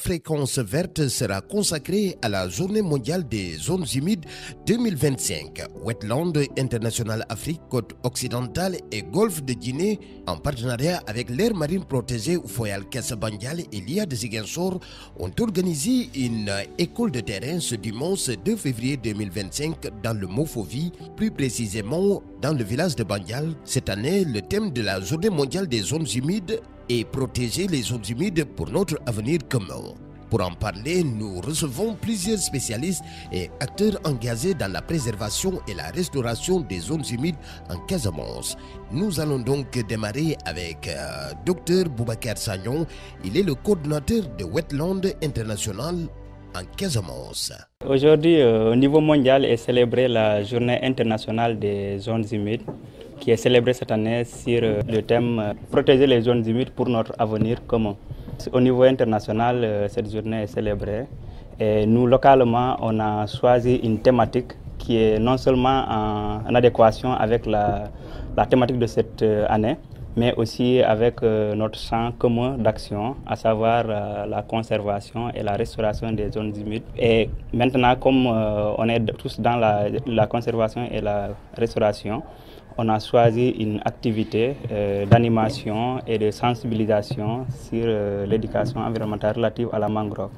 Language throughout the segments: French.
Fréquence verte sera consacrée à la Journée mondiale des zones humides 2025. Wetland International Afrique, côte occidentale et golfe de Guinée, en partenariat avec l'aire marine protégée Foyal Kassabandial et l'IA de Ziguinchor, ont organisé une école de terrain ce dimanche 2 février 2025 dans le Mofovi, plus précisément dans le village de Bandial. Cette année, le thème de la Journée mondiale des zones humides est protéger les zones humides pour notre avenir commun. Pour en parler, nous recevons plusieurs spécialistes et acteurs engagés dans la préservation et la restauration des zones humides en Casamance. Nous allons donc démarrer avec Dr Boubacar Sagnon. Il est le coordinateur de Wetland International en Casamance. Aujourd'hui, au niveau mondial, est célébrée la Journée internationale des zones humides, qui est célébrée cette année sur le thème protéger les zones humides pour notre avenir commun. Au niveau international, cette journée est célébrée et nous, localement, on a choisi une thématique qui est non seulement en adéquation avec la thématique de cette année, mais aussi avec notre champ commun d'action, à savoir la conservation et la restauration des zones humides. Et maintenant, comme on est tous dans la conservation et la restauration, on a choisi une activité d'animation et de sensibilisation sur l'éducation environnementale relative à la mangrove.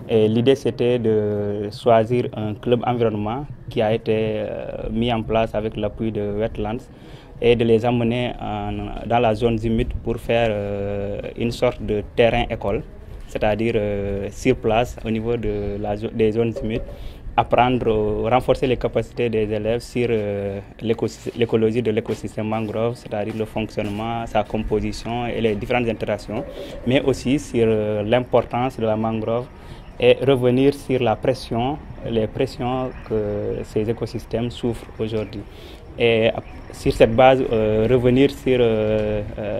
Et l'idée, c'était de choisir un club environnement qui a été mis en place avec l'appui de Wetlands et de les amener dans la zone humide pour faire une sorte de terrain-école, c'est-à-dire sur place au niveau des zones humides, renforcer les capacités des élèves sur l'écologie de l'écosystème mangrove, c'est-à-dire le fonctionnement, sa composition et les différentes interactions, mais aussi sur l'importance de la mangrove et revenir sur les pressions que ces écosystèmes souffrent aujourd'hui. Et sur cette base, revenir sur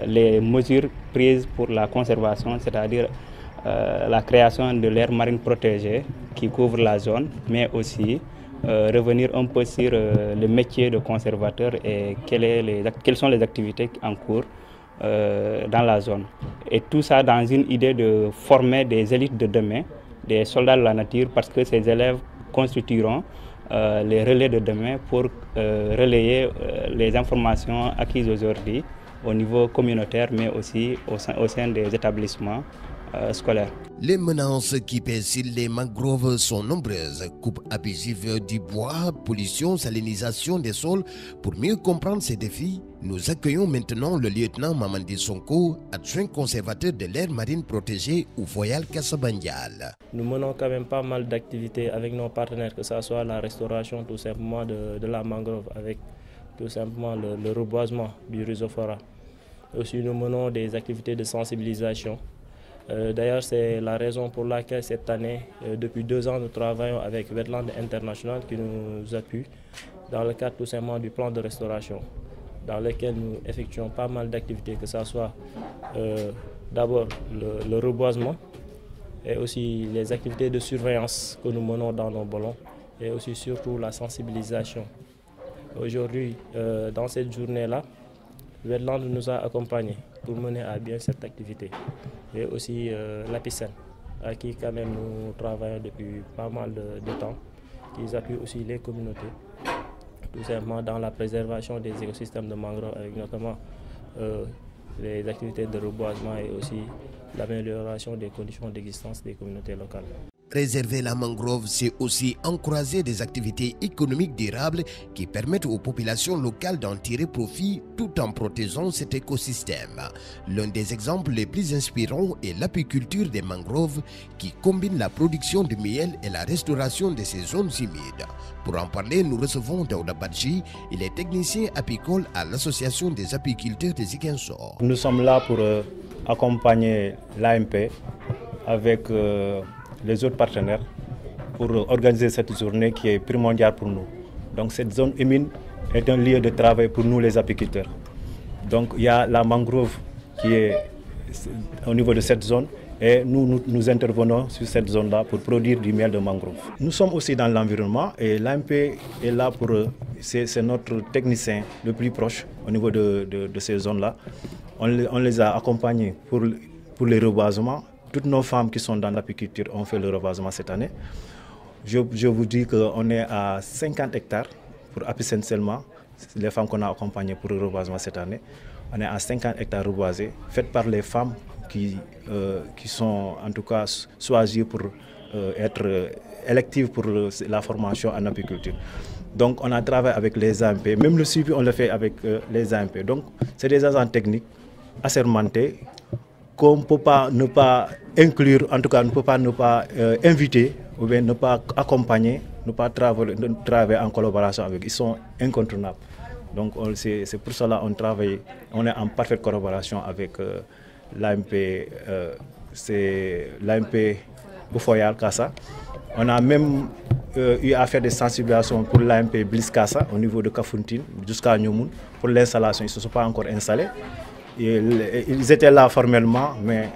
les mesures prises pour la conservation, c'est-à-dire la création de l'aire marine protégée qui couvre la zone, mais aussi revenir un peu sur le métier de conservateur et quelles sont les activités en cours dans la zone. Et tout ça dans une idée de former des élites de demain, des soldats de la nature, parce que ces élèves constitueront les relais de demain pour relayer les informations acquises aujourd'hui au niveau communautaire, mais aussi au sein des établissements scolaires. Les menaces qui pèsent sur les mangroves sont nombreuses. Coupe abusive du bois, pollution, salinisation des sols. Pour mieux comprendre ces défis, nous accueillons maintenant le lieutenant Mamandi Sonko, adjoint conservateur de l'aire marine protégée au Foyal Kassabandial. Nous menons quand même pas mal d'activités avec nos partenaires, que ce soit la restauration tout simplement de la mangrove, avec tout simplement le reboisement du rhizophora. Aussi, nous menons des activités de sensibilisation. D'ailleurs, c'est la raison pour laquelle cette année, depuis 2 ans, nous travaillons avec Wetland International qui nous appuie dans le cadre tout simplement du plan de restauration, dans lequel nous effectuons pas mal d'activités, que ce soit d'abord le reboisement et aussi les activités de surveillance que nous menons dans nos ballons et aussi surtout la sensibilisation. Aujourd'hui, dans cette journée-là, Wetland nous a accompagnés pour mener à bien cette activité. Et aussi l'APICEN, à qui quand même nous travaillons depuis pas mal de temps, qui appuie aussi les communautés, tout simplement dans la préservation des écosystèmes de mangrove, avec notamment les activités de reboisement et aussi l'amélioration des conditions d'existence des communautés locales. Préserver la mangrove, c'est aussi encourager des activités économiques durables qui permettent aux populations locales d'en tirer profit tout en protégeant cet écosystème. L'un des exemples les plus inspirants est l'apiculture des mangroves qui combine la production de miel et la restauration de ces zones humides. Pour en parler, nous recevons Daouda Badji, il est technicien apicole à l'Association des apiculteurs de Ziguinchor. Nous sommes là pour accompagner l'AMP avec les autres partenaires pour organiser cette journée qui est primordiale pour nous. Donc cette zone humide est un lieu de travail pour nous les apiculteurs. Donc il y a la mangrove qui est au niveau de cette zone et nous intervenons sur cette zone-là pour produire du miel de mangrove. Nous sommes aussi dans l'environnement et l'AMP est là pour, c'est notre technicien le plus proche au niveau de ces zones-là. On les a accompagnés pour les reboisements toutes nos femmes qui sont dans l'apiculture ont fait le reboisement cette année. Je vous dis qu'on est à 50 hectares pour Apicen seulement, les femmes qu'on a accompagnées pour le reboisement cette année. On est à 50 hectares reboisés, faits par les femmes qui sont en tout cas choisies pour être électives pour la formation en apiculture. Donc on a travaillé avec les AMP, même le suivi on le fait avec les AMP. Donc c'est des agents techniques assermentés qu'on ne peut pas ne pas inclure, en tout cas on ne peut pas ne pas inviter ou bien ne pas accompagner, ne pas travailler en collaboration avec. Ils sont incontournables. Donc c'est pour cela qu'on travaille, on est en parfaite collaboration avec l'AMP, c'est l'AMP Oufoyal Kassa. On a même eu à faire des sensibilisations pour l'AMP Bliss Kassa au niveau de Kafountine jusqu'à Nyomoun. Pour l'installation, ils ne se sont pas encore installés. Ils étaient là formellement, mais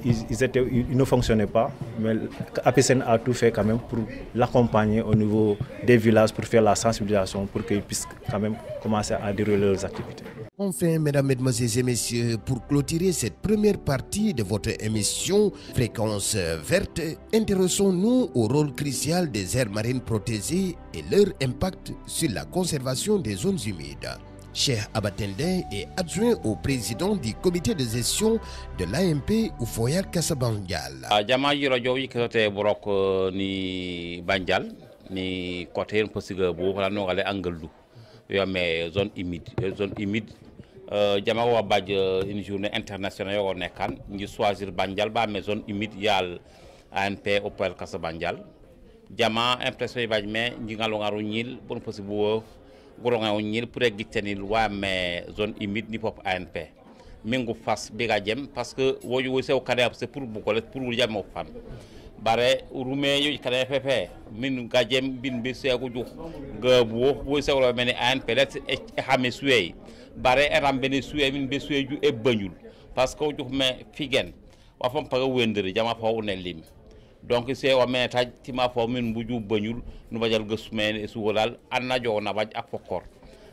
ils ne fonctionnaient pas. Mais Apicen a tout fait quand même pour l'accompagner au niveau des villages pour faire la sensibilisation pour qu'ils puissent quand même commencer à dérouler leurs activités. Enfin, mesdames, mesdemoiselles et messieurs, pour clôturer cette première partie de votre émission Fréquence verte, intéressons-nous au rôle crucial des aires marines protégées et leur impact sur la conservation des zones humides. Cheikh Abatende est adjoint au président du comité de gestion de l'AMP Oufoyal Kassa Bandial. Jama yiro jowi kote borok ni Bandial ni côté possible bo wala no gale angaldu yo mais zone humide jama wa badj une journée internationale yo nekkan ñu choisir Bandial ba mais zone humide yal AMP Oufoyal Kassa Bandial jama impression badj mais ñi ngalo ngaru ñil bon possible bo goronga on ñil pour gittenil wa mais zone humide ni pop ANP mingu fas biga jem parce que woju wo sew kade c'est pour bu ko pour jamo fan bare rumé yu kade fefe min gajem bin bi seku ju gabo wo sew lo meni ANP let e xamé suey bare eram beni suey min be suey ju e bagnul parce que ju me figen wa fam paga wendere jama fa wone lim donc c'est wa men taj tima fo min buju bagnul nu bajal geusmen e suwolal anna jo na baj ak fokor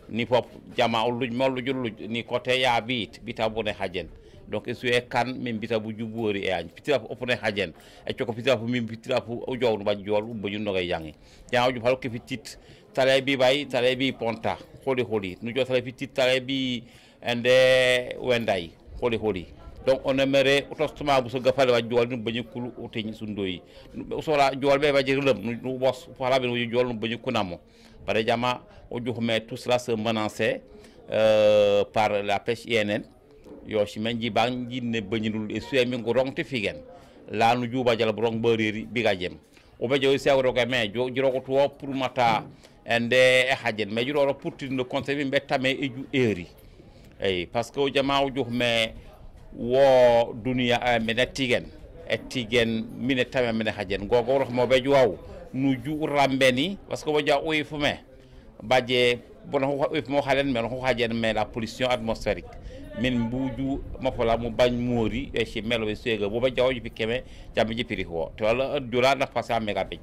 ni fop jama luj luj ni côté ya bita bone hajen donc e suwe kan min bita buju bori e an pitira fo opone hajen e cioko pitira fo min pitira fo o jow nu baj jol bagnul no gay yangi jama ju fal ko fitit tale bi bay tale bi ponta holi nu jo tale fitit tale bi ende wenday holi donc on aimerait autostement bu so gafale wa jol nu bañu kulu oteñ sundoyi sola jol be baji relem nu boss fala be nu jol nu bañu kunamo par jama o joxme tout cela se menacé par la pêche INN yo ci menji bangi ne bañul e suemi ngo rongte figen la nu juba jala brong beuriri biga jem o be joy sewro ga me jo jiro to pour mata ende e hajen me jiro pour tin le conseil be tame e ju eri parce que o jama o joxme wo dunia mena tigen mine tame mena hajen gogo roh mo be juwaw nu ju rambeni parce que waja oy fume badje bon oy mo halen men ho hajen mais la pollution atmosphérique min buju ma fala mo bagn mori e ci melo be sega bo ba jaw fi keme jambe ji piri ho to wala dula na passa mega be